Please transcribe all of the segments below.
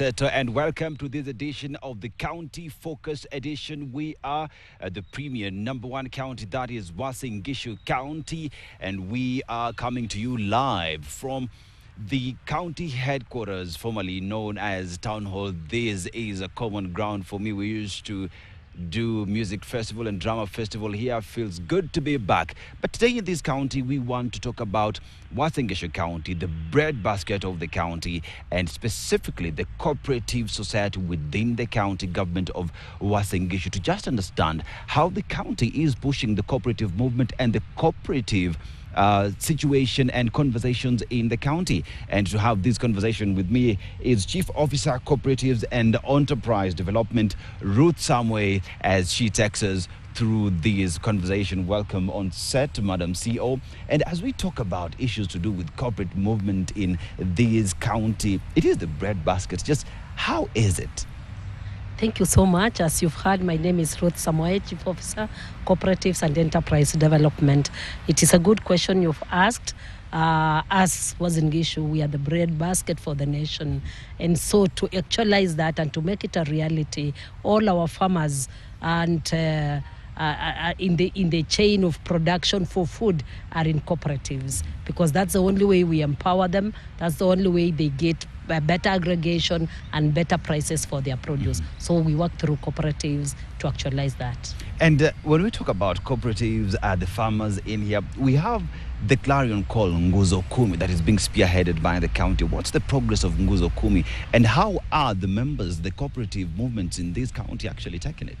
Seto, and welcome to this edition of the County Focused Edition. We are the premier #1 county, that is Uasin Gishu County, and we are coming to you live from the county headquarters, formerly known as Town Hall. This is a common ground for me. We used to do music festival and drama festival here. Feels good to be back. But today in this county, we want to talk about Uasin Gishu County, the breadbasket of the county, and specifically the cooperative society within the county government of Uasin Gishu, to just understand how the county is pushing the cooperative movement and the cooperative situation and conversations in the county. And to have this conversation with me is Chief Officer Cooperatives and Enterprise Development, Ruth Samway, as she takes us through this conversation. Welcome on set, Madam CEO. And as we talk about issues to do with corporate movement in this county, it is the breadbasket. Just how is it? Thank you so much. As you've heard, my name is Ruth Samway, Chief Officer, Cooperatives and Enterprise Development. It is a good question you've asked. As Uasin Gishu, we are the breadbasket for the nation. And so to actualize that and to make it a reality, all our farmers and in the chain of production for food are in cooperatives, because that's the only way we empower them. That's the only way they get better aggregation and better prices for their produce. So we work through cooperatives to actualize that. And when we talk about cooperatives, the farmers in here, we have the clarion call Nguzo Kumi that is being spearheaded by the county. What's the progress of Nguzo Kumi, and how are the members, the cooperative movements in this county actually taking it?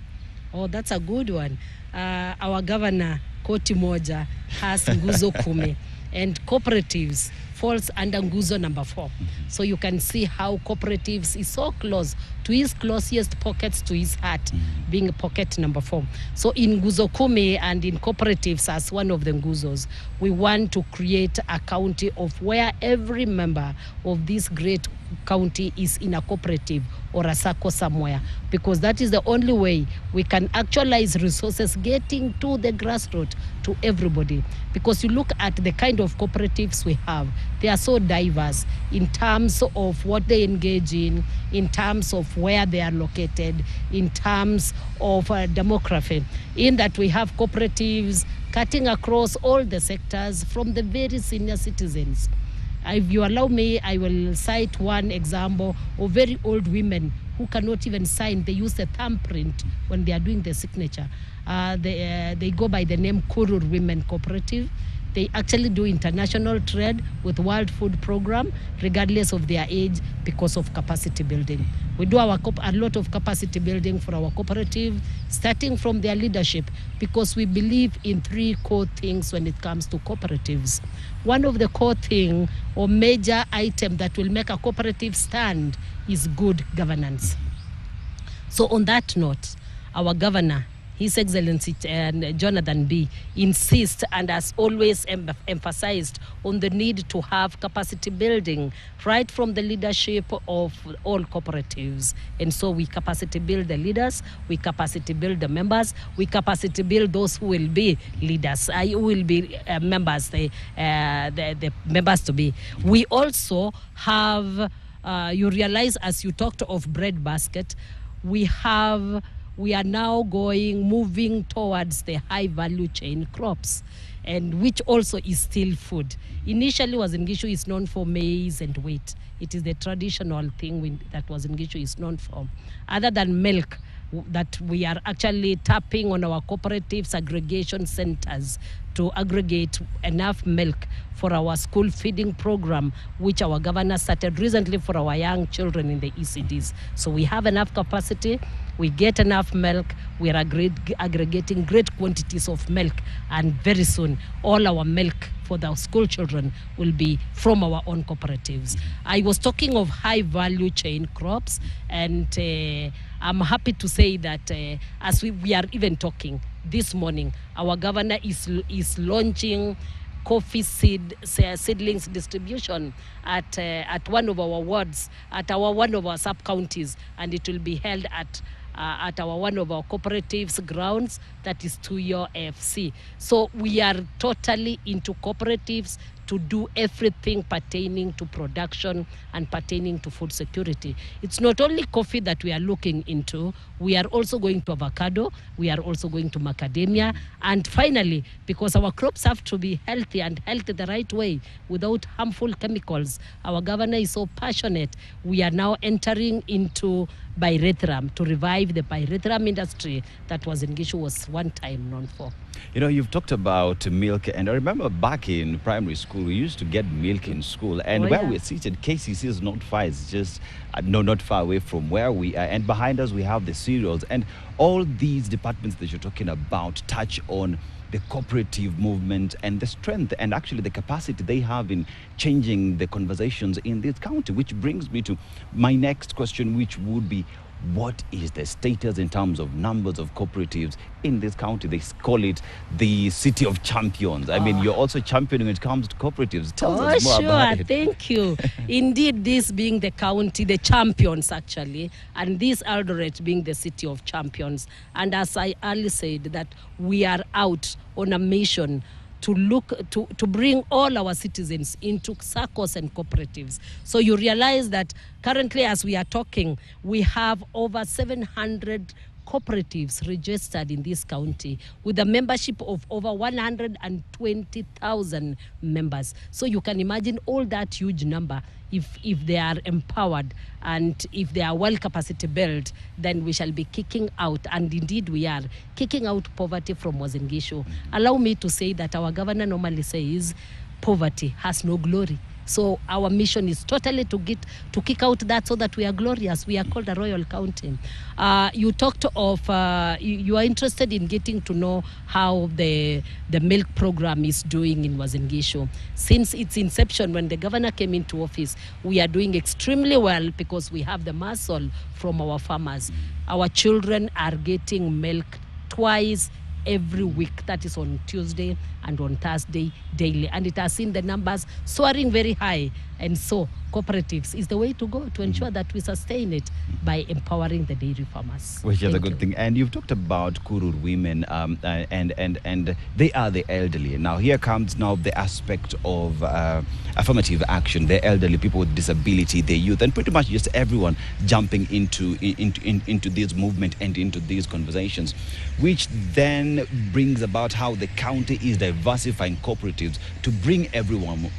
Oh, that's a good one. Our governor, Koti Moja, has Nguzo Kumi, and cooperatives falls under Nguzo number 4. So you can see how cooperatives is so close to his closest pockets to his heart, being pocket number 4. So in Nguzo Kumi and in cooperatives, as one of the Nguzos, we want to create a county of where every member of this great county is in a cooperative or a circle somewhere, because that is the only way we can actualize resources getting to the grassroots, to everybody. Because you look at the kind of cooperatives we have, they are so diverse in terms of what they engage in terms of where they are located, in terms of demography, in that we have cooperatives cutting across all the sectors, from the very senior citizens. If you allow me, I will cite one example of very old women who cannot even sign. They use a thumbprint when they are doing the signature. They go by the name Kurur Women Cooperative. They actually do international trade with World Food Program, regardless of their age, because of capacity building. We do a lot of capacity building for our cooperative, starting from their leadership, because we believe in 3 core things when it comes to cooperatives. One of the core thing or major item that will make a cooperative stand is good governance. So on that note, our governor, His Excellency Jonathan B. insists and has always emphasized on the need to have capacity building right from the leadership of all cooperatives. And so we capacity build the leaders, we capacity build the members, we capacity build those who will be leaders, who will be members, the members to be. We also have, you realize as you talked of breadbasket, we are now moving towards the high value chain crops, and which also is still food. Initially, Uasin Gishu is known for maize and wheat. It is the traditional thing that Uasin Gishu is known for. Other than milk, that we are actually tapping on our cooperatives aggregation centers to aggregate enough milk for our school feeding program, which our governor started recently for our young children in the ECDs. So we have enough capacity, we get enough milk, we are aggregating great quantities of milk, and very soon all our milk for the school children will be from our own cooperatives. I was talking of high value chain crops, and I'm happy to say that as we are even talking this morning, our governor is launching coffee seedlings distribution at one of our wards, at one of our sub-counties, and it will be held at one of our cooperatives grounds, that is Tuyo AFC. So we are totally into cooperatives to do everything pertaining to production and pertaining to food security. It's not only coffee that we are looking into, we are also going to avocado, we are also going to macadamia, and finally, because our crops have to be healthy and healthy the right way without harmful chemicals, our governor is so passionate. We are now entering into pyrethrum to revive the pyrethrum industry that Uasin Gishu was one time known for. You know, you've talked about milk, and I remember back in primary school, we used to get milk in school, and where we're seated, KCC is not far, it's just not far away from where we are, and behind us we have the cereals, and all these departments that you're talking about touch on the cooperative movement and the strength and actually the capacity they have in changing the conversations in this county, which brings me to my next question, which would be, what is the status in terms of numbers of cooperatives in this county? They call it the city of champions. I mean, you're also championing when it comes to cooperatives. Tell us more about it. Thank you. Indeed, this being the county, the champions actually, and this Eldoret being the city of champions. And as I earlier said, that we are out on a mission to look to bring all our citizens into SACCOs and cooperatives. So you realize that currently, as we are talking, we have over 700 cooperatives registered in this county with a membership of over 120,000 members. So you can imagine all that huge number. If they are empowered and if they are well capacity built, then we shall be kicking out, and indeed we are kicking out poverty from Uasin Gishu. Allow me to say that our governor normally says poverty has no glory. So our mission is totally to kick out that so that we are glorious. We are called a royal county. You talked of, you are interested in getting to know how the milk program is doing in Uasin Gishu. Since its inception, when the governor came into office, we are doing extremely well because we have the muscle from our farmers. Our children are getting milk twice every week. That is on Tuesday and on Thursday daily, and it has seen the numbers soaring very high. And so cooperatives is the way to go to ensure that we sustain it by empowering the dairy farmers. Which is a good thing. And you've talked about Kurur women, and they are the elderly. Now here comes now the aspect of affirmative action, the elderly, people with disability, the youth, and pretty much just everyone jumping into this movement and into these conversations, which then brings about how the county is diversifying cooperatives to bring everyone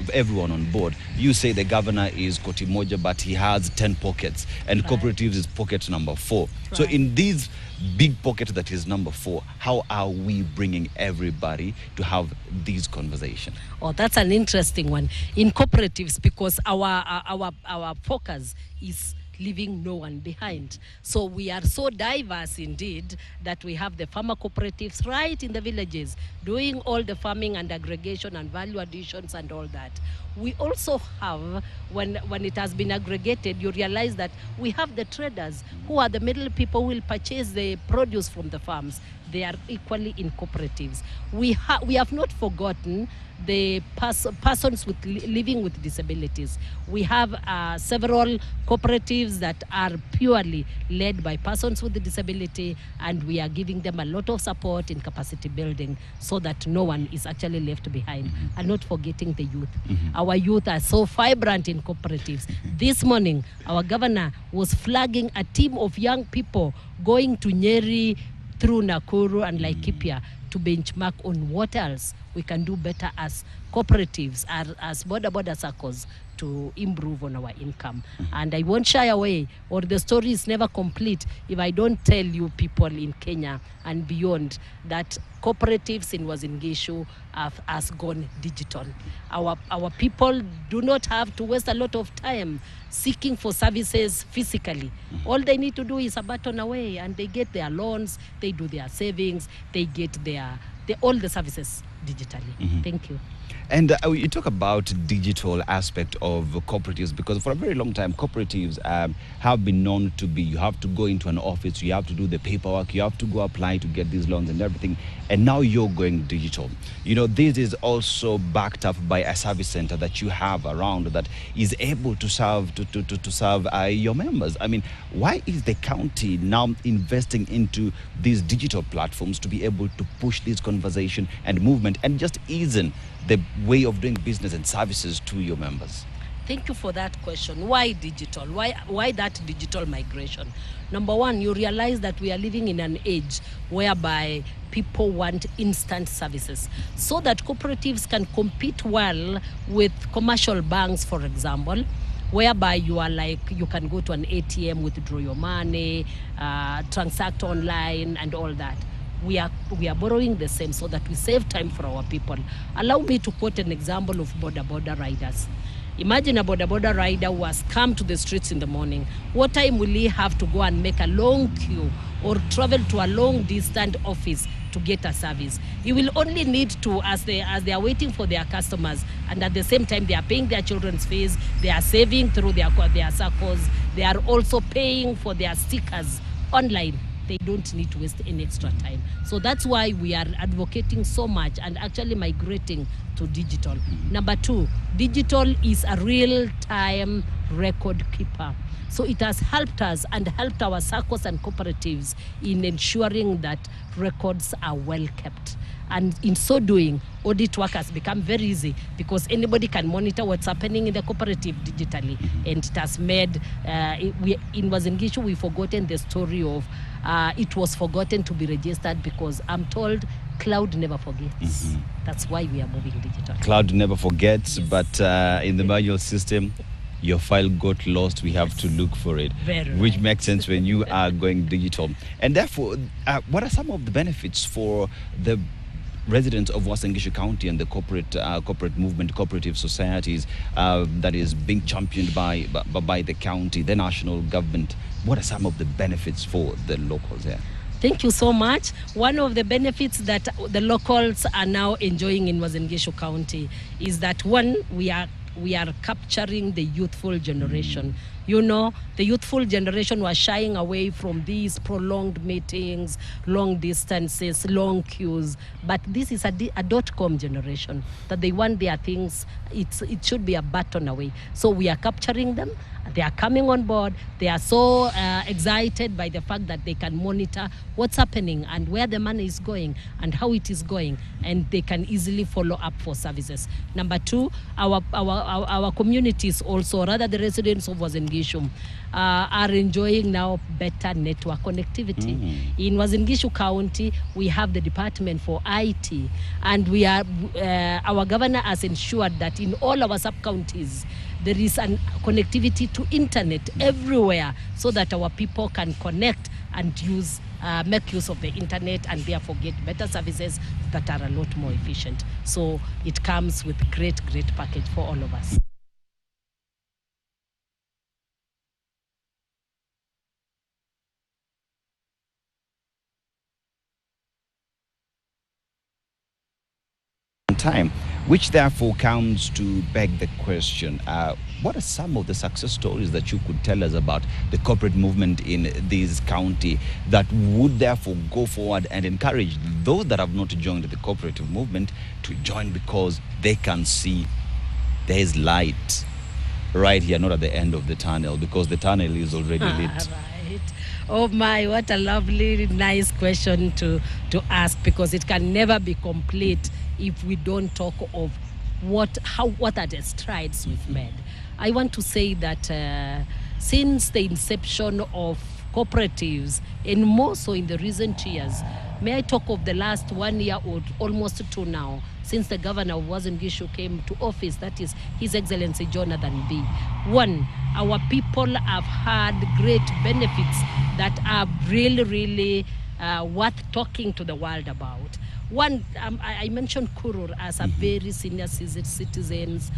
on board. You say the governor is Koti Moja, but he has 10 pockets, and cooperatives is pocket number 4. Right. So in these big pocket that is number 4, how are we bringing everybody to have these conversations? Oh, that's an interesting one. In cooperatives, because our focus is leaving no one behind. So we are so diverse indeed that we have the farmer cooperatives right in the villages doing all the farming and aggregation and value additions and all that. We also have, when it has been aggregated, you realize that we have the traders who are the middle people who will purchase the produce from the farms. They are equally in cooperatives. We have not forgotten the persons living with disabilities. We have several cooperatives that are purely led by persons with disability, and we are giving them a lot of support in capacity building so that no one is actually left behind. And not forgetting the youth. Our youth are so vibrant in cooperatives. This morning, our governor was flagging a team of young people going to Nyeri through Nakuru and Laikipia to benchmark on what else we can do better as cooperatives, as border circles, to improve on our income. And I won't shy away, or the story is never complete if I don't tell you people in Kenya and beyond that cooperatives in Uasin Gishu has gone digital. Our people do not have to waste a lot of time seeking for services physically. All they need to do is a button away, and they get their loans, they do their savings, they get all the services digitally. Thank you. And you talk about digital aspect of cooperatives, because for a very long time cooperatives have been known to be, you have to go into an office, you have to do the paperwork, you have to go apply to get these loans and everything, and now you're going digital. You know, this is also backed up by a service center that you have around that is able to serve serve your members. I mean, why is the county now investing into these digital platforms to be able to push this conversation and movement movement and just easing the way of doing business and services to your members? Thank you for that question. Why digital? Why that digital migration? Number one, you realize that we are living in an age whereby people want instant services, so that cooperatives can compete well with commercial banks, for example, whereby you can go to an ATM, withdraw your money, transact online and all that. We are borrowing the same so that we save time for our people. Allow me to quote an example of border riders. Imagine a border rider who has come to the streets in the morning. What time will he have to go and make a long queue or travel to a long distant office to get a service? He will only need to, as they are waiting for their customers, and at the same time they are paying their children's fees, they are saving through their circles, they are also paying for their stickers online. They don't need to waste any extra time. So that's why we are advocating so much and actually migrating to digital. Number two, digital is a real-time record keeper. So it has helped us and helped our circles and cooperatives in ensuring that records are well kept. And in so doing, audit work has become very easy because anybody can monitor what's happening in the cooperative digitally. And it has made, in Uasin Gishu, we've forgotten the story of, it was forgotten to be registered because I'm told cloud never forgets. That's why we are moving digital. Cloud never forgets, Yes. but in the manual system, your file got lost, we have to look for it, which right. makes sense when you are going digital. And therefore, what are some of the benefits for the residents of Uasin Gishu County and the corporate movement, cooperative societies that is being championed by the county, the national government? What are some of the benefits for the locals here? Thank you so much. One of the benefits that the locals are now enjoying in Uasin Gishu County is that, one, we are capturing the youthful generation. You know, the youthful generation was shying away from these prolonged meetings, long distances, long queues. But this is a dot-com generation, that they want their things, it should be a button away. So we are capturing them. They are coming on board. They are so excited by the fact that they can monitor what's happening and where the money is going and how it is going, and they can easily follow up for services. Number two, our communities also, rather the residents of Uasin Gishu, are enjoying now better network connectivity. In Uasin Gishu County, we have the Department for IT, and we are our governor has ensured that in all our sub-counties, there is an connectivity to internet everywhere, so that our people can connect and make use of the internet, and therefore get better services that are a lot more efficient. So it comes with great package for all of us. Time, which therefore comes to beg the question, what are some of the success stories that you could tell us about the corporate movement in this county that would therefore go forward and encourage those that have not joined the cooperative movement to join, because they can see there is light right here, not at the end of the tunnel, because the tunnel is already lit. Right. Oh my, what a lovely, nice question to ask, because it can never be complete if we don't talk of what are the strides we've made. I want to say that since the inception of cooperatives, and more so in the recent years, may I talk of the last 1 year or almost two now, since the governor of Uasin Gishu came to office, that is His Excellency Jonathan B. One, our people have had great benefits that are really worth talking to the world about. One, I mentioned Kurur as a very senior citizens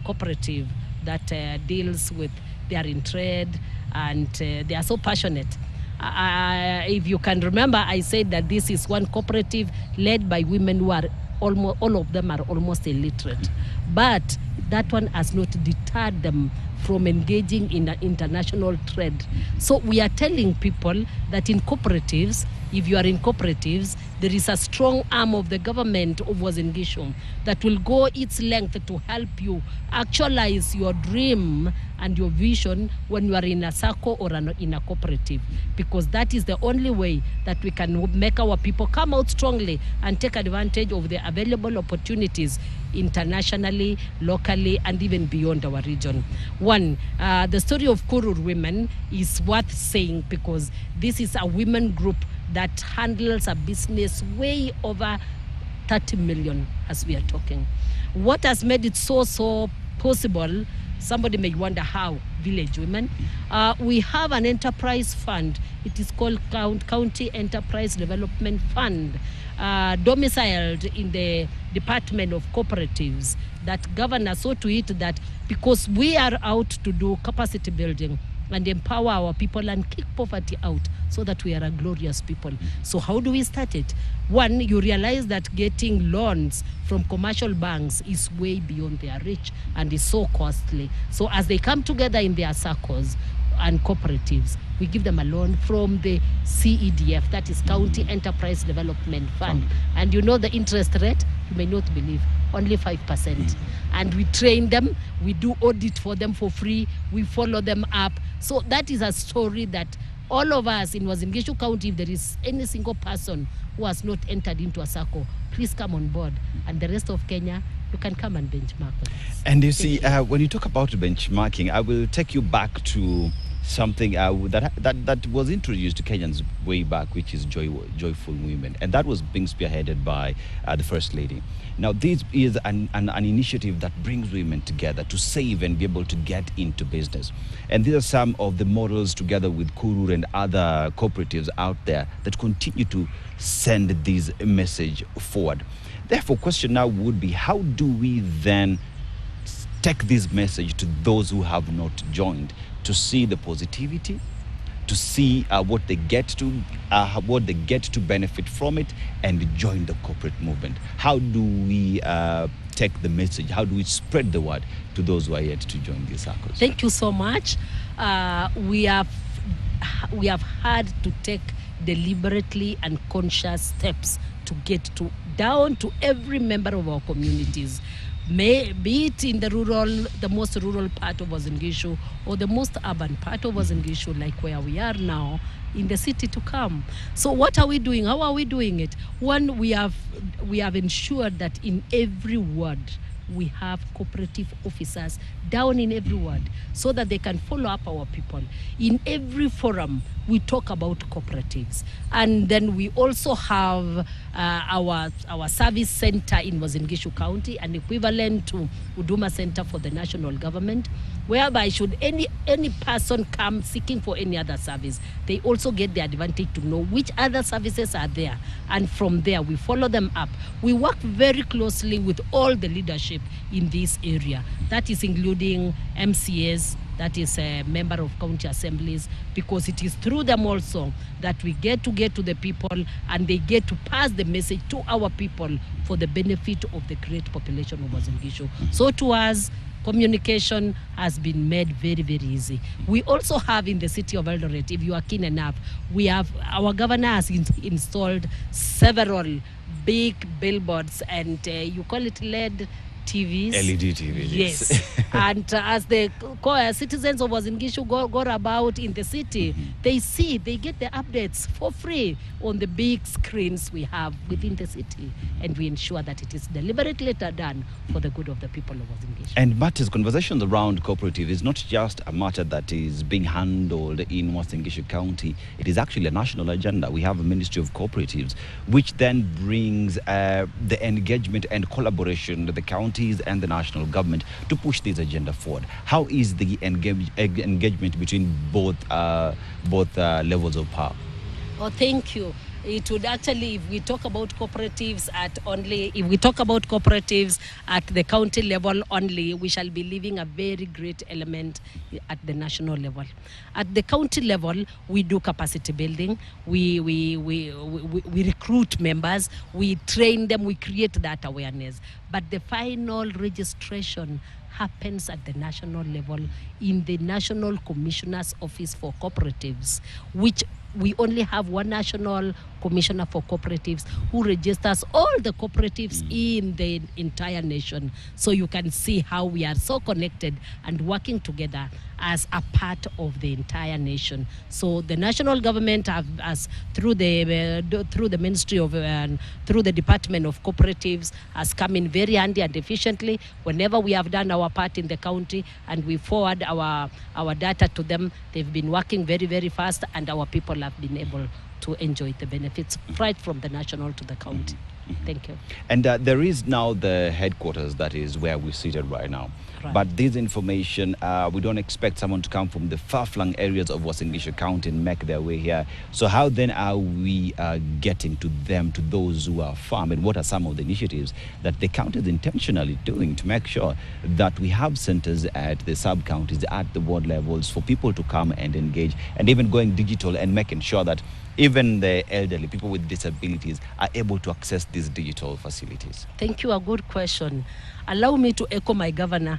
cooperative that deals with, they are in trade, and they are so passionate. If you can remember, I said that this is one cooperative led by women who are almost, all of them are almost illiterate. But that one has not deterred them from engaging in an international trade. So we are telling people that in cooperatives, if you are in cooperatives, there is a strong arm of the government of Uasin Gishu that will go its length to help you actualize your dream and your vision when you are in a SACCO or in a cooperative, because that is the only way that we can make our people come out strongly and take advantage of the available opportunities internationally, locally, and even beyond our region. One, the story of Kurur women is worth saying because this is a women group that handles a business way over 30 million as we are talking. What has made it so possible? Somebody may wonder how. Village women. We have an enterprise fund. It is called County Enterprise Development Fund, domiciled in the Department of Cooperatives that govern us so to it that because we are out to do capacity building and empower our people and kick poverty out so that we are a glorious people. So how do we start it? One, you realize that getting loans from commercial banks is way beyond their reach and is so costly. So as they come together in their circles and cooperatives, we give them a loan from the CEDF, that is County Enterprise Development Fund. And you know the interest rate, you may not believe, only 5%. And we train them, we do audit for them for free, we follow them up. So that is a story that all of us in Uasin Gishu County, if there is any single person who has not entered into a SACCO, please come on board. And the rest of Kenya, you can come and benchmark with us. And you see, when you talk about benchmarking, I will take you back to something that was introduced to Kenyans way back, which is Joyful Women. And that was being spearheaded by the First Lady. Now, this is an initiative that brings women together to save and be able to get into business. And these are some of the models, together with Kurur and other cooperatives out there, that continue to send this message forward. Therefore, question now would be, how do we then take this message to those who have not joined, to see the positivity, to see what they get to benefit from it, and join the corporate movement? How do we take the message? How do we spread the word to those who are yet to join these circles? Thank you so much. We have had to take deliberately and conscious steps to get down to every member of our communities. Be it in the most rural part of Uasin Gishu or the most urban part of Uasin Gishu, like where we are now, in the city to come. So what are we doing? How are we doing it? One, we have ensured that in every ward we have cooperative officers down in every ward so that they can follow up our people. In every forum, we talk about cooperatives. And then we also have our service center in Uasin Gishu County, an equivalent to Huduma Center for the national government, whereby should any person come seeking for any other service, they also get the advantage to know which other services are there. And from there, we follow them up. We work very closely with all the leadership in this area. That is including MCAs, that is a member of county assemblies, because it is through them also that we get to the people and they get to pass the message to our people for the benefit of the great population of Uasin Gishu. So to us, communication has been made very, very easy. We also have in the city of Eldoret, if you are keen enough, our governor has installed several big billboards and you call it LED TVs. LED TVs. Yes. And as the citizens of Uasin Gishu go about in the city, they get the updates for free on the big screens we have within the city. And we ensure that it is deliberately done for the good of the people of Uasin Gishu. And Marty's conversations around cooperative is not just a matter that is being handled in Uasin Gishu County. It is actually a national agenda. We have a Ministry of Cooperatives, which then brings the engagement and collaboration with the counties and the national government to push this agenda forward. How is the engagement between both levels of power? Oh, thank you. It would actually, if we talk about cooperatives at the county level only, we shall be leaving a very great element at the national level. At the county level, we do capacity building. We recruit members, we train them, we create that awareness. But the final registration happens at the national level in the National Commissioner's Office for Cooperatives, which we only have one national commissioner for cooperatives who registers all the cooperatives in the entire nation. So you can see how we are so connected and working together as a part of the entire nation. So the national government has through the Ministry of through the Department of Cooperatives has come in very handy and efficiently whenever we have done our part in the county and we forward our data to them. They've been working very, very fast, and our people have been able to enjoy the benefits right from the national to the county. Thank you. And there is now the headquarters that is where we're seated right now. Right. But this information, we don't expect someone to come from the far-flung areas of Uasin Gishu County and make their way here. So how then are we getting to them, to those who are farm? And what are some of the initiatives that the county is intentionally doing to make sure that we have centers at the sub-counties, at the ward levels, for people to come and engage, and even going digital and making sure that even the elderly, people with disabilities, are able to access these digital facilities? Thank you, a good question. Allow me to echo my governor.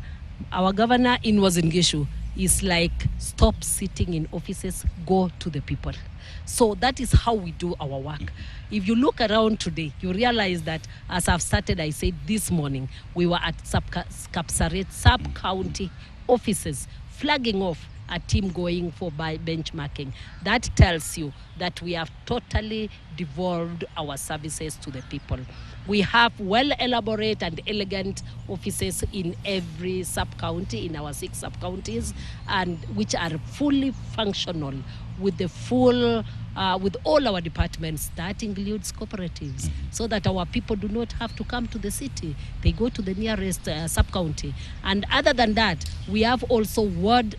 Our governor in Uasin Gishu is like, stop sitting in offices, go to the people. So that is how we do our work. If you look around today, you realize that as I've started, I said this morning, we were at sub-county offices, flagging off a team going for benchmarking. That tells you that we have totally devolved our services to the people. We have well-elaborate and elegant offices in every sub-county, in our 6 sub-counties, and which are fully functional with the full, with all our departments. That includes cooperatives, so that our people do not have to come to the city. They go to the nearest sub-county. And other than that, we have also ward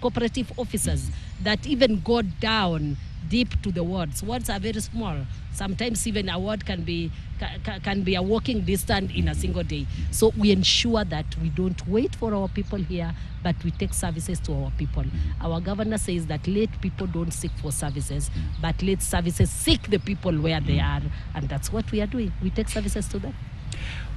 cooperative officers that even go down deep to the wards. Wards are very small. Sometimes even a ward can be a walking distance in a single day. So we ensure that we don't wait for our people here, but we take services to our people. Our governor says that let people don't seek for services, but let services seek the people where they are. And that's what we are doing. We take services to them.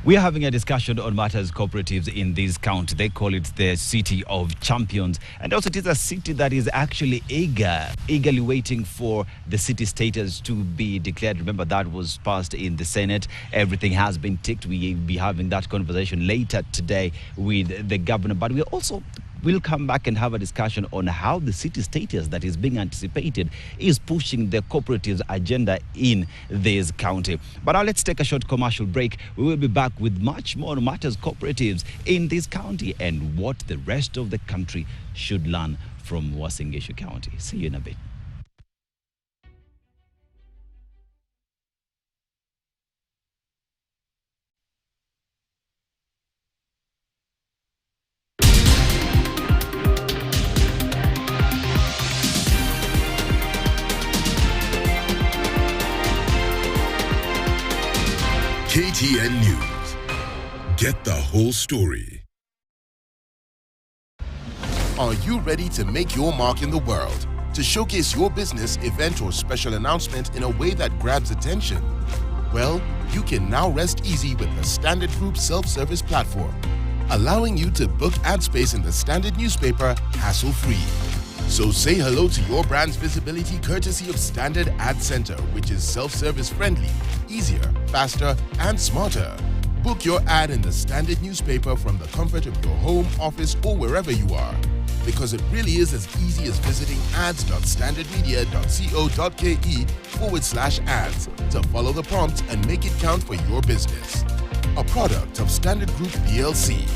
We are having a discussion on matters cooperatives in this county. They call it the City of Champions. And also it is a city that is actually eagerly waiting for the city status to be declared. Remember, that was passed in the Senate. Everything has been ticked. We'll be having that conversation later today with the governor. But we also we'll come back and have a discussion on how the city status that is being anticipated is pushing the cooperatives agenda in this county. But now let's take a short commercial break. We will be back with much more matters cooperatives in this county and what the rest of the country should learn from Uasin Gishu County. See you in a bit. KTN News. Get the whole story. Are you ready to make your mark in the world? To showcase your business, event, or special announcement in a way that grabs attention? Well, you can now rest easy with the Standard Group self-service platform, allowing you to book ad space in the Standard newspaper hassle-free. So say hello to your brand's visibility courtesy of Standard Ad Center, which is self-service friendly, easier, faster, and smarter. Book your ad in the Standard newspaper from the comfort of your home, office, or wherever you are. Because it really is as easy as visiting ads.standardmedia.co.ke/ads to follow the prompts and make it count for your business. A product of Standard Group PLC.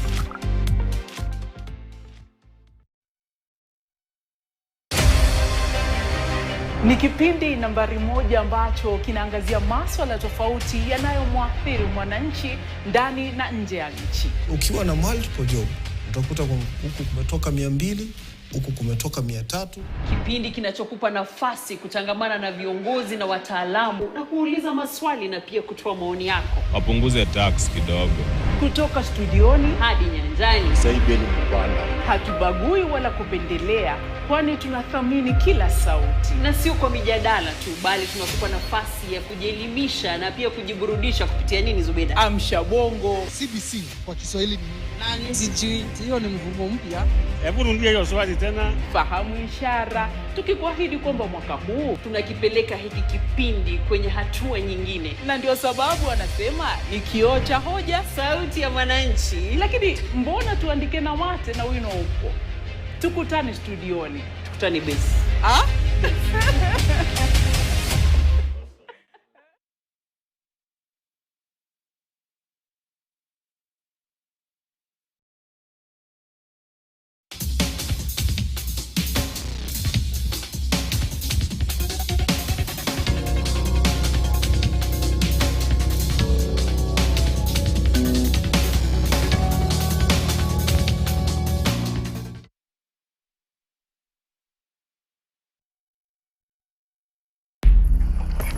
Ni kipindi nambari 1 ambacho kinaangazia masuala tofauti yanayomwathiri mwananchi ndani na nje ya nchi. Ukiwa na multiple job, utakuta huku kumetoka 200, huku kumetoka 300. Kipindi kinachokupa nafasi kutangamana na viongozi na wataalamu na kuuliza maswali na pia kutoa maoni yako. Wapunguze tax kidogo. Kutoka studioni hadi nyanjani. Saibeni mpanda. Hatubagui wala kupendelea. kwani tunathamini kila sauti. Na sio kwa mijadala tu, bali tunakupa nafasi ya kujielimisha na pia kujiburudisha kupitia nini, Zubeda? Amsha bongo. CBC kwa Kiswahili ni nani? Sijui. Hiyo ni mvumo mpya. Hebu rudia hiyo swali tena. Fahamu ishara, tukikuahidi kwamba mwaka huu tunakipeleka hiki kipindi kwenye hatua nyingine. Na ndio sababu anasema ni kioo cha hoja, sauti ya mwananchi. Lakini mbona tuandike na mate na wino upo? Tukutane studioni. Tukutane base.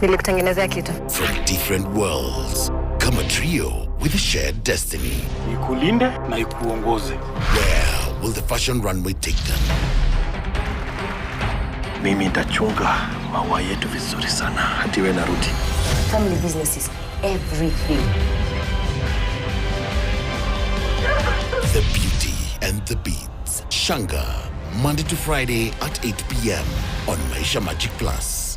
Nilikutengenezea kitu. From different worlds, come a trio with a shared destiny. Ikulinde na ikuongoze. Where will the fashion runway take them? Mimi nitachunga maua yetu vizuri sana hadi wewe narudi. Family business is everything. The beauty and the beats. Shanga, Monday to Friday at 8 p.m. on Maisha Magic Plus.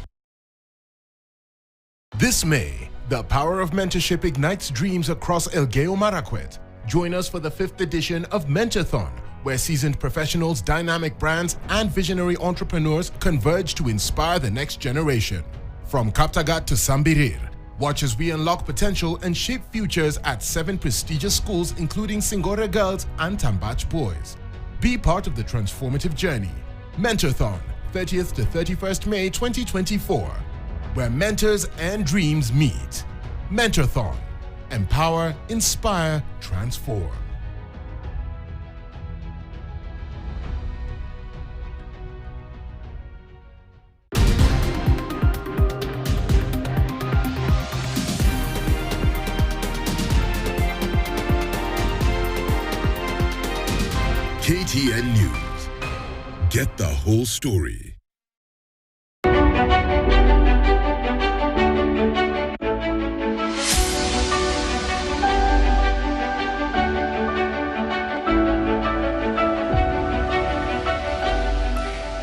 This May, the power of mentorship ignites dreams across Elgeyo Marakwet. Join us for the 5th edition of Mentorathon, where seasoned professionals, dynamic brands, and visionary entrepreneurs converge to inspire the next generation. From Kaptagat to Sambirir, watch as we unlock potential and shape futures at 7 prestigious schools, including Singora Girls and Tambach Boys. Be part of the transformative journey. Mentorathon, 30th to 31st May 2024. Where mentors and dreams meet. Mentorathon. Empower, inspire, transform. KTN News. Get the whole story.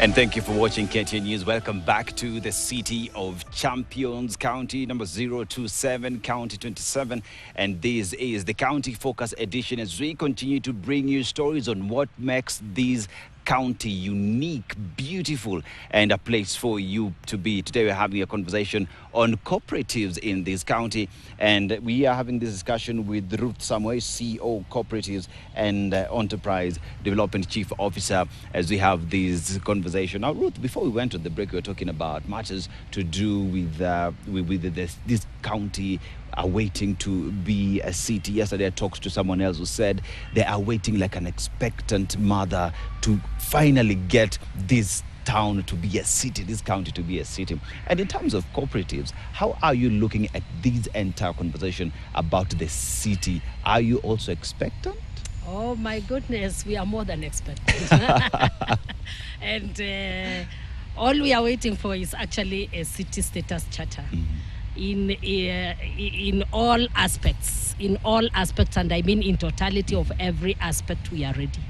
And thank you for watching KTN News. Welcome back to the City of Champions, County number 027, County 27. And this is the County Focus edition as we continue to bring you stories on what makes these county unique, beautiful, and a place for you to be. Today we're having a conversation on cooperatives in this county, and we are having this discussion with Ruth Samuel, CEO Cooperatives and Enterprise Development Chief Officer, as we have this conversation. Now, Ruth, before we went to the break, we were talking about matters to do with this county are waiting to be a city. Yesterday I talked to someone else who said they are waiting like an expectant mother to finally get this town to be a city, this county to be a city. And in terms of cooperatives, how are you looking at this entire conversation about the city? Are you also expectant? Oh my goodness, we are more than expectant. And all we are waiting for is actually a city status charter. In all aspects, and I mean in totality of every aspect, we are ready.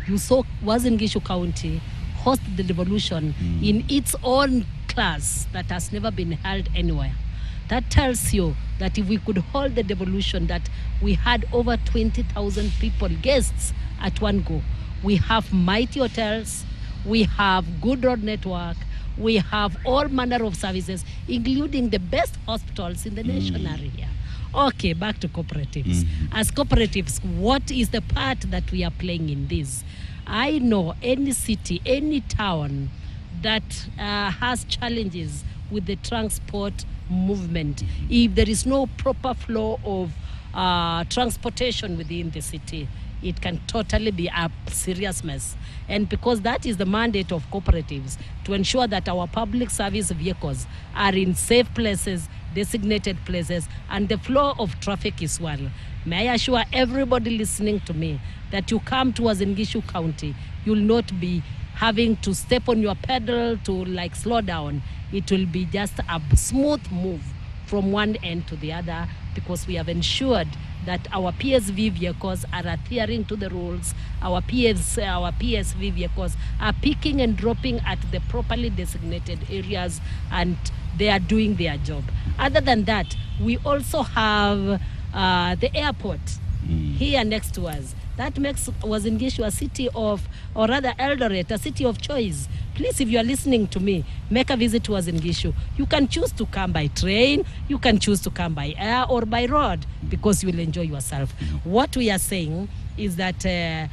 You saw Uasin Gishu County host the revolution in its own class that has never been held anywhere. That tells you that if we could hold the devolution, that we had over 20,000 people, guests at one go. We have mighty hotels, we have good road network, we have all manner of services, including the best hospitals in the nation area. Okay, back to cooperatives. As cooperatives, what is the part that we are playing in this? I know any city, any town that has challenges with the transport movement, if there is no proper flow of transportation within the city, it can totally be a serious mess. And because that is the mandate of cooperatives, to ensure that our public service vehicles are in safe places, designated places, and the flow of traffic is well. May I assure everybody listening to me that you come to Uasin Gishu County, you'll not be having to step on your pedal to like slow down. It will be just a smooth move from one end to the other, because we have ensured that our PSV vehicles are adhering to the rules. Our PSV vehicles are picking and dropping at the properly designated areas, and they are doing their job. Other than that, we also have the airport here next to us. That makes Uasin Gishu a city of, or rather Eldoret, a city of choice. Please, if you are listening to me, make a visit to Uasin Gishu. You can choose to come by train, you can choose to come by air or by road, because you will enjoy yourself. What we are saying is that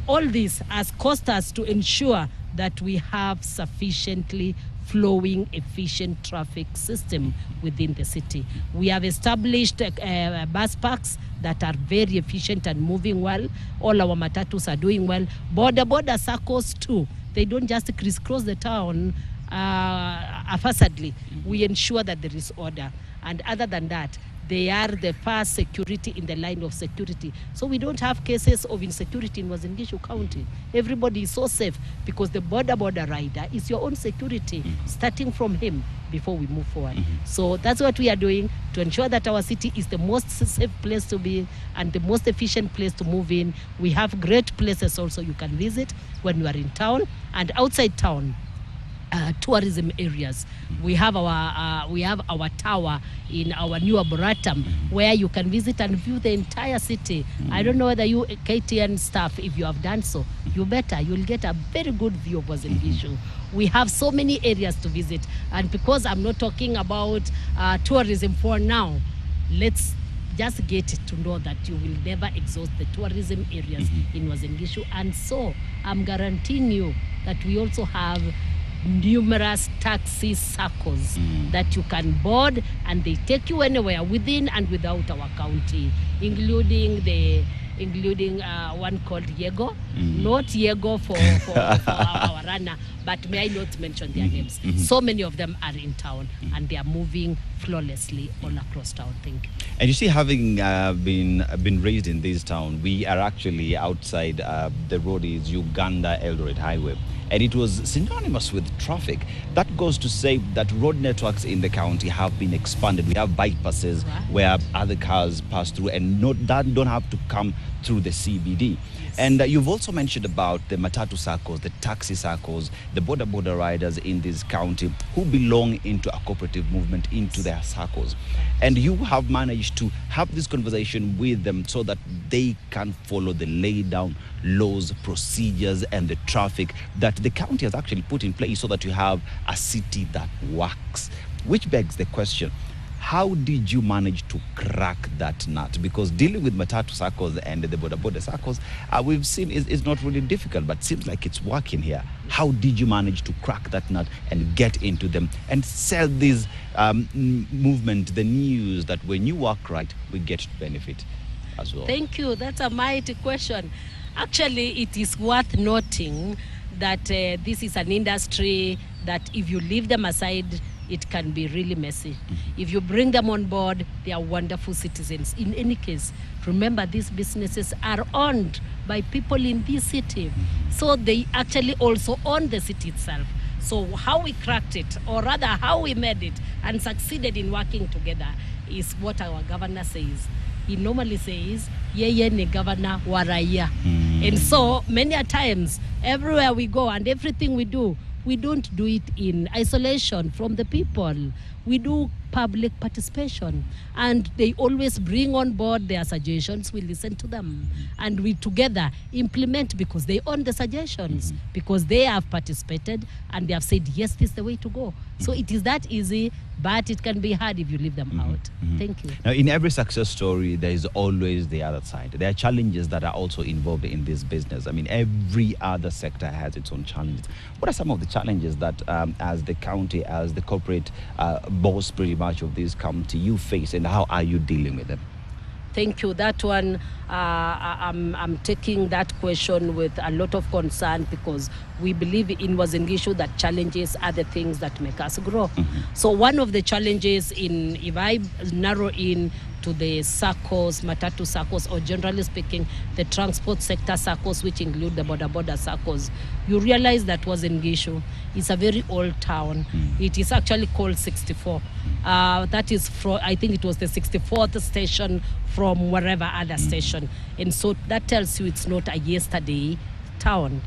all this has cost us to ensure that we have sufficiently flowing, efficient traffic system within the city. We have established bus parks that are very efficient and moving well. All our matatus are doing well. Border circles too. They don't just crisscross the town haphazardly. We ensure that there is order. And other than that, they are the first security in the line of security. So we don't have cases of insecurity in Uasin Gishu County. Everybody is so safe, because the border rider is your own security, starting from him before we move forward. So that's what we are doing to ensure that our city is the most safe place to be and the most efficient place to move in. We have great places also you can visit when you are in town and outside town. Tourism areas. We have our tower in our new arboretum where you can visit and view the entire city. I don't know whether you KTN staff, if you have done so, you'll get a very good view of Uasin Gishu. We have so many areas to visit, and because I'm not talking about tourism for now, let's just get to know that you will never exhaust the tourism areas in Uasin Gishu. And so I'm guaranteeing you that we also have numerous taxi circles that you can board, and they take you anywhere within and without our county, including one called Yego, not Yego for our runner, but may I not mention their names. So many of them are in town, and they are moving flawlessly all across town. Thank you. And you see, having been raised in this town, we are actually outside the road is Uganda Eldoret Highway. And it was synonymous with traffic. That goes to say that road networks in the county have been expanded. We have bypasses where other cars pass through and don't have to come through the CBD. Yes. And you've also mentioned about the matatu circles, the taxi circles, the border riders in this county who belong into a cooperative movement, into their circles. And you have managed to have this conversation with them so that they can follow the laid down laws, procedures, and the traffic that the county has actually put in place so that you have a city that works. Which begs the question, how did you manage to crack that nut? Because dealing with matatu circles and the border circles, we've seen is not really difficult, but seems like it's working here. How did you manage to crack that nut and get into them and sell this movement, the news that when you work right, we get to benefit as well? Thank you. That's a mighty question. Actually, it is worth noting that this is an industry that if you leave them aside, it can be really messy. If you bring them on board, they are wonderful citizens. In any case, remember, these businesses are owned by people in this city. So they actually also own the city itself. So how we cracked it, or rather how we made it and succeeded in working together, is what our governor says. He normally says, yeye ni governor wa raia. And so many a times, everywhere we go and everything we do, we don't do it in isolation from the people. We do public participation, and they always bring on board their suggestions. We listen to them, and we together implement, because they own the suggestions, because they have participated and they have said, yes, this is the way to go. So it is that easy, but it can be hard if you leave them out. Thank you. Now, in every success story, there is always the other side. There are challenges that are also involved in this business. I mean, every other sector has its own challenges. What are some of the challenges that, as the county, as the corporate boss pretty much of this county, you face, and how are you dealing with them? Thank you. That one, I'm taking that question with a lot of concern, because we believe in Uasin Gishu that challenges are the things that make us grow. So one of the challenges, if I narrow in to the SACCOs, matatu SACCOs, or generally speaking, the transport sector SACCOs, which include the border SACCOs, you realize that Uasin Gishu is a very old town. It is actually called 64. That is from, I think it was the 64th station from wherever other station. And so that tells you it's not a yesterday town.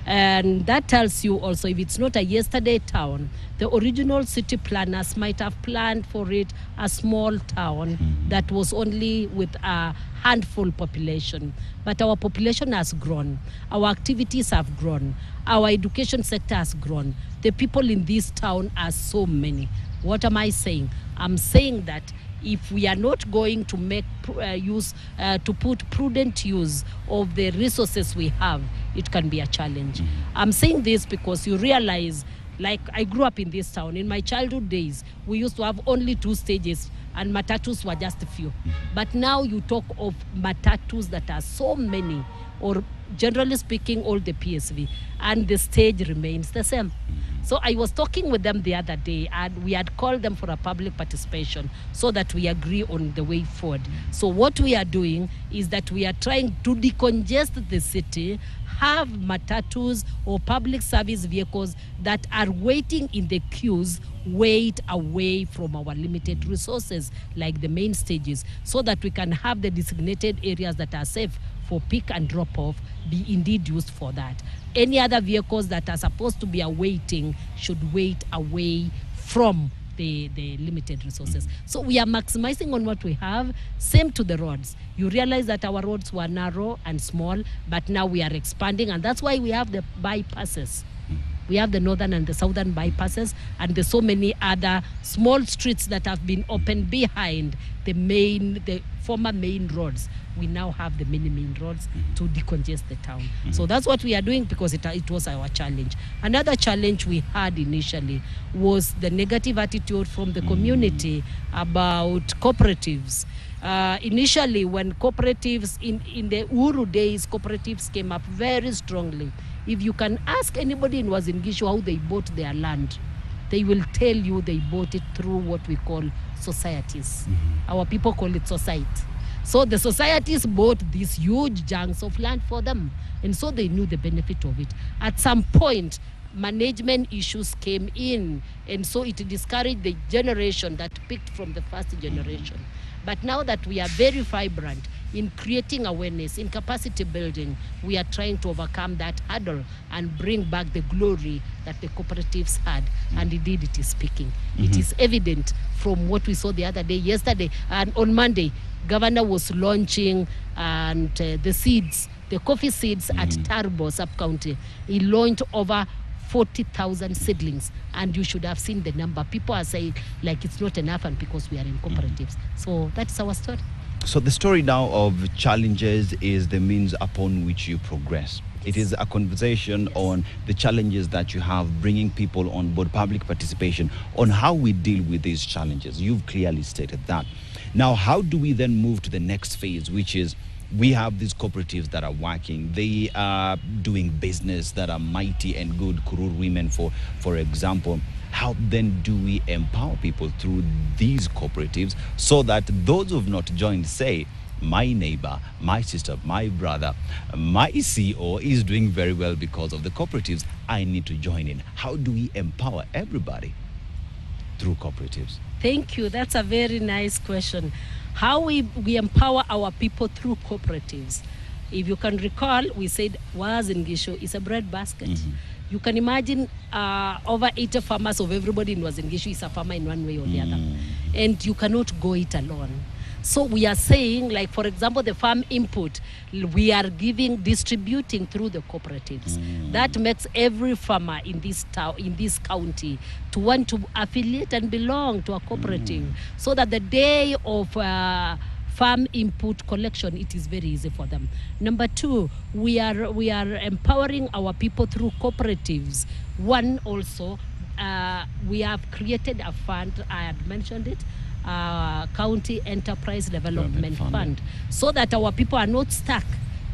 And that tells you also, if it's not a yesterday town, the original city planners might have planned for it a small town that was only with a handful population. But our population has grown. Our activities have grown. Our education sector has grown. The people in this town are so many. What am I saying? I'm saying that if we are not going to make to put prudent use of the resources we have, it can be a challenge. I'm saying this because you realize, like, I grew up in this town. In my childhood days, we used to have only 2 stages, and matatus were just a few. But now you talk of matatus that are so many, or generally speaking, all the PSV, and the stage remains the same. So I was talking with them the other day, and we had called them for a public participation so that we agree on the way forward. So what we are doing is that we are trying to decongest the city, have matatus or public service vehicles that are waiting in the queues, wait away from our limited resources like the main stages, so that we can have the designated areas that are safe for pick and drop off be indeed used for that. Any other vehicles that are supposed to be awaiting should wait away from the limited resources. So we are maximizing on what we have. Same to the roads. You realize that our roads were narrow and small, but now we are expanding, and that's why we have the bypasses. We have the northern and the southern bypasses, and there's so many other small streets that have been opened behind the former main roads. We now have the mini main roads to decongest the town. So that's what we are doing, because it was our challenge. Another challenge we had initially was the negative attitude from the community about cooperatives. Initially, when cooperatives, in the Uhuru days, cooperatives came up very strongly. If you can ask anybody in Uasin Gishu how they bought their land, they will tell you they bought it through what we call societies. Our people call it society. So the societies bought these huge chunks of land for them, and so they knew the benefit of it. At some point, management issues came in, and so it discouraged the generation that picked from the first generation. But now that we are very vibrant in creating awareness, in capacity building, we are trying to overcome that hurdle and bring back the glory that the cooperatives had. And indeed, it is speaking. It is evident from what we saw the other day, yesterday, and on Monday, Governor was launching and the seeds, the coffee seeds at Tarbo sub-county. He launched over 40,000 seedlings, and you should have seen the number. People are saying like it's not enough, and because we are in cooperatives. So that's our story. So the story now of challenges is the means upon which you progress. It is a conversation on the challenges that you have, bringing people on board, public participation on how we deal with these challenges. You've clearly stated that. Now, how do we then move to the next phase, which is we have these cooperatives that are working. They are doing business that are mighty and good, Kurur women, for example. How then do we empower people through these cooperatives so that those who have not joined say, my neighbor, my sister, my brother, my CEO is doing very well because of the cooperatives, I need to join in? How do we empower everybody through cooperatives? Thank you. That's a very nice question. How we empower our people through cooperatives. If you can recall, we said Uasin Gishu is a bread basket. You can imagine over 80 farmers of everybody in Uasin Gishu is a farmer in one way or the other. And you cannot go it alone. So we are saying, like, for example, the farm input, we are distributing through the cooperatives. That makes every farmer in this town, in this county, to want to affiliate and belong to a cooperative, so that the day of farm input collection, it is very easy for them. Number two, we are empowering our people through cooperatives. One, also, we have created a fund, I had mentioned it, County Enterprise Development Fund, so that our people are not stuck.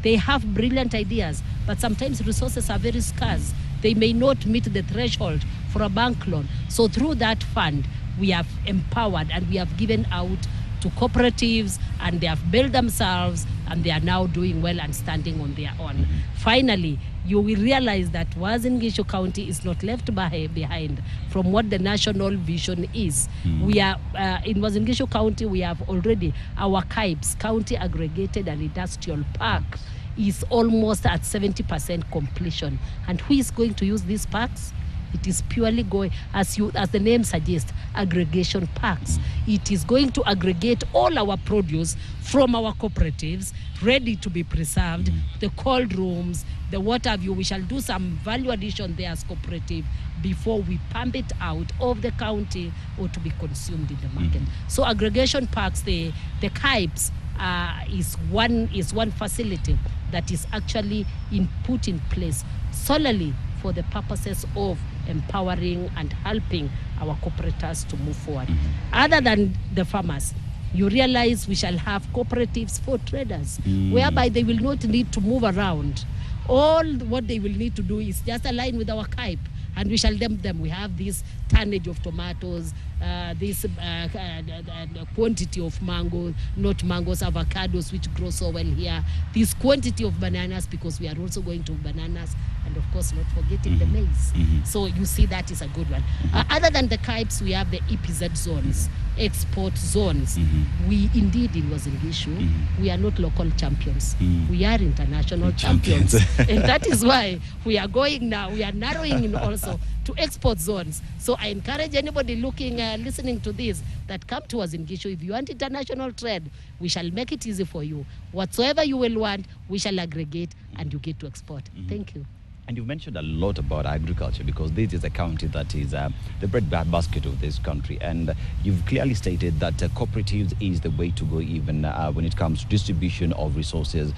They have brilliant ideas, but sometimes resources are very scarce. They may not meet the threshold for a bank loan. So through that fund, we have empowered and we have given out to cooperatives, and they have built themselves, and they are now doing well and standing on their own. Finally, you will realize that Uasin Gishu County is not left behind from what the national vision is. We are in Uasin Gishu County, we have already our KAIPS, County Aggregated and Industrial Park, is almost at 70% completion. And who is going to use these parks? It is purely going, as the name suggests, aggregation parks. It is going to aggregate all our produce from our cooperatives, ready to be preserved, the cold rooms, the water view. We shall do some value addition there as cooperative before we pump it out of the county or to be consumed in the market. So aggregation parks, the KAIPS, is one facility that is actually put in place solely for the purposes of empowering and helping our cooperatives to move forward. Other than the farmers, you realize we shall have cooperatives for traders, whereby they will not need to move around. All what they will need to do is just align with our KAIP, and we shall dump them. We have this tonnage of tomatoes, this quantity of mangoes, avocados, which grow so well here, this quantity of bananas, because we are also going to bananas, and of course not forgetting the maize. So you see that is a good one. Other than the KAIPS, we have the EPZ zones, export zones. We indeed in Uasin Gishu, we are not local champions. We are international champions. And that is why we are going now, we are narrowing in also to export zones. So I encourage anybody listening to this, that come to Uasin Gishu. If you want international trade, we shall make it easy for you. Whatsoever you will want, we shall aggregate and you get to export. Thank you. And you mentioned a lot about agriculture, because this is a county that is the breadbasket of this country. And you've clearly stated that cooperatives is the way to go, even when it comes to distribution of resources.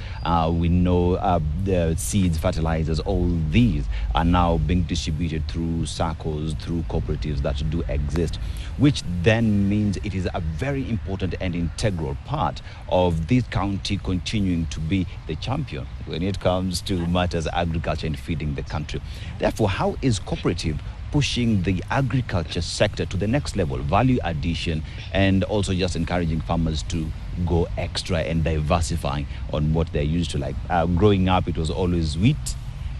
We know the seeds, fertilizers, all these are now being distributed through circles, through cooperatives that do exist, which then means it is a very important and integral part of this county continuing to be the champion when it comes to matters agriculture and feeding the country. Therefore, how is cooperative pushing the agriculture sector to the next level, value addition, and also just encouraging farmers to go extra and diversify on what they're used to? Like growing up, it was always wheat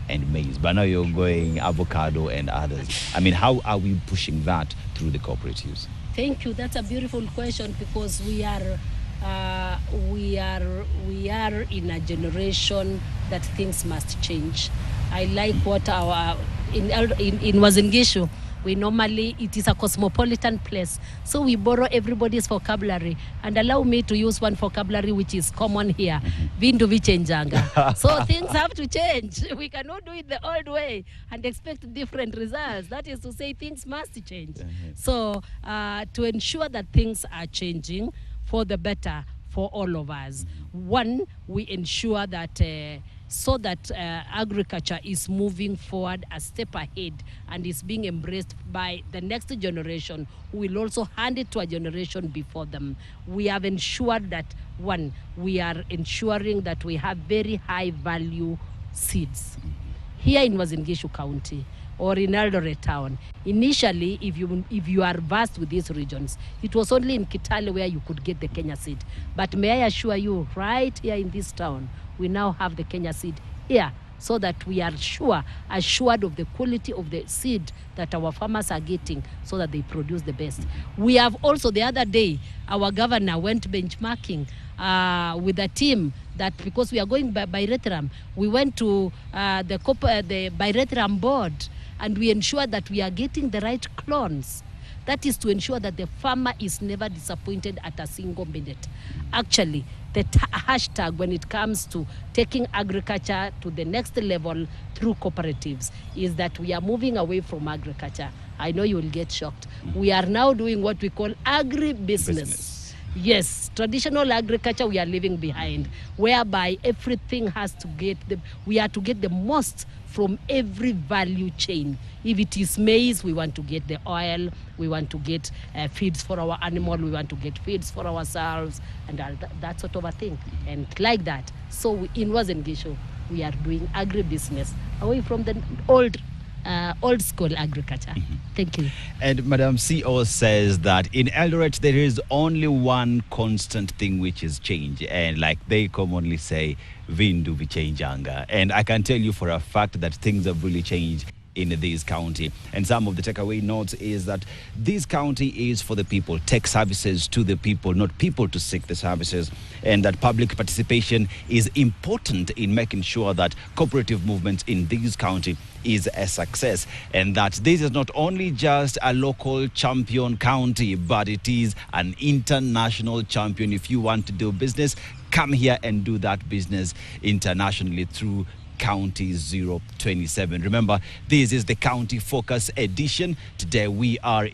and maize, but now you're going avocado and others. I mean, how are we pushing that through the cooperatives? Thank you. That's a beautiful question, because we are in a generation that things must change. I like what our in Uasin Gishu, we normally, it is a cosmopolitan place, so we borrow everybody's vocabulary. And allow me to use one vocabulary which is common here, vindu vichenjanga. So things have to change. We cannot do it the old way and expect different results. That is to say, things must change. So to ensure that things are changing for the better for all of us, one, we ensure that so that agriculture is moving forward a step ahead and is being embraced by the next generation, who will also hand it to a generation before them. We have ensured that, one, we are ensuring that we have very high value seeds. Here in Uasin Gishu County or in Eldoret town, initially, if you are versed with these regions, it was only in Kitale where you could get the Kenya seed. But may I assure you, right here in this town, we now have the Kenya seed here, so that we are assured of the quality of the seed that our farmers are getting, so that they produce the best. We have also, the other day, our governor went benchmarking with a team, that because we are going by Retram, we went to the Retram board, and we ensure that we are getting the right clones. That is to ensure that the farmer is never disappointed at a single minute. Actually, the hashtag when it comes to taking agriculture to the next level through cooperatives is that we are moving away from agriculture. I know you will get shocked. We are now doing what we call agribusiness. Yes, traditional agriculture we are leaving behind, whereby everything has to we are to get the most from every value chain. If it is maize, we want to get the oil, we want to get feeds for our animal, we want to get feeds for ourselves, and that sort of a thing. And like that, so in Uasin Gishu, we are doing agribusiness away from the old old school agriculture. Thank you. And Madam CEO says that in Eldoret there is only one constant thing, which is change, and like they commonly say, vindu vichenjanga. And I can tell you for a fact that things have really changed in this county. And some of the takeaway notes is that this county is for the people, tech services to the people, not people to seek the services, and that public participation is important in making sure that cooperative movement in this county is a success, and that this is not only just a local champion county, but it is an international champion. If you want to do business, come here and do that business internationally through County 027. Remember, this is the County Focus edition. Today we are